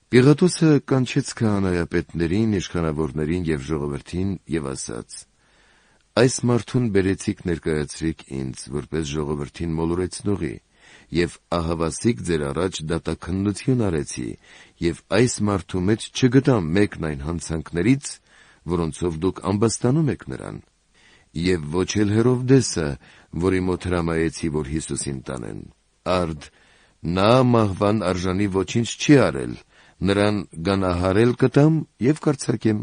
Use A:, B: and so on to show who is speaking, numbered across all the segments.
A: Պիղատոսը կանչեց քահանայապետներին, իշխանավորներին և ժողովրդին և ասաց. «Այս մարդուն բերեցիք ներկայացրիք ինձ, որպես ժողովրդին մոլորեցնողի, և ահավասիկ ձեր առաջ դատաքննություն արեցի, և այս մարդու մեջ չգտամ մեկն այն հանցանքներից, որոնցով դուք ամբաստանում եք նրան, և ոչ էլ Հերովդեսը, որի մոտ հրամայեցի, որ Հիսուսին տանեն. արդ նա մահվան արժանի ոչինչ չի արել, նրան գանահարել կտամ և կարձակեմ,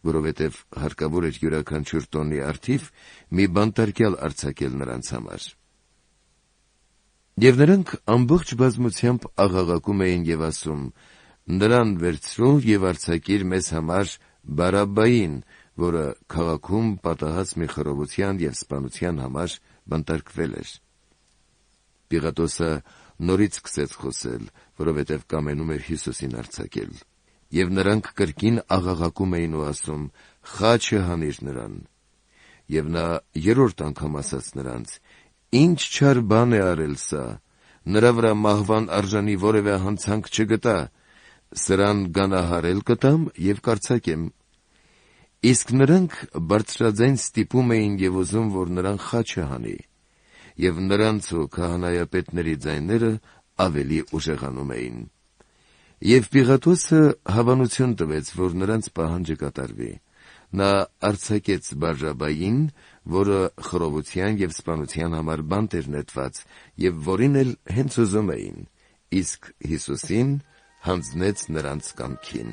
A: որովհետև հարկավոր էր յուրաքանչյուր տոնի առթիվ մի բանտարկյալ արձակել նրանց համար»։ Եվ նրանք ամբողջ բազմությամբ աղաղակում էին և ասում. «Նրան վերցրու և արձակիր մեզ համար Բարաբբային, որը քաղաքում պատահած մի խռովության և սպանության համար բանտարկվել էր»։ Պիղատոսը նորից սկսեց խոսել, որովհետև կամենում էր Հիսուսին արձակել։ Եվ նրանք կրկին աղաղակում էին ու ասում. «Խաչը հանիր նրան»։ Եվ նա երրորդ անգամ ասաց նրանց. «Ի՞նչ չար բան է արել սա. նրա վրա մահվան արժանի որևէ հանցանք չգտա, սրան գանահարել կտամ և կարձակեմ»։ Իսկ նրանք բարձրաձայն ստիպում էին և ուզում, որ նրան խաչը հանի, և նրանց ու քահանայապետների ձայները ավելի ուժեղանում էին։ Եվ Պիղատոսը հավանություն տվեց, որ նրանց պահանջը կատարվի. նա արձակեց Բարրաբբային, որը խռովության և սպանության համար բանտ էր նետված, և որին էլ հենց ուզում էին, իսկ Հիսուսին հանձնեց նրանց կամքին։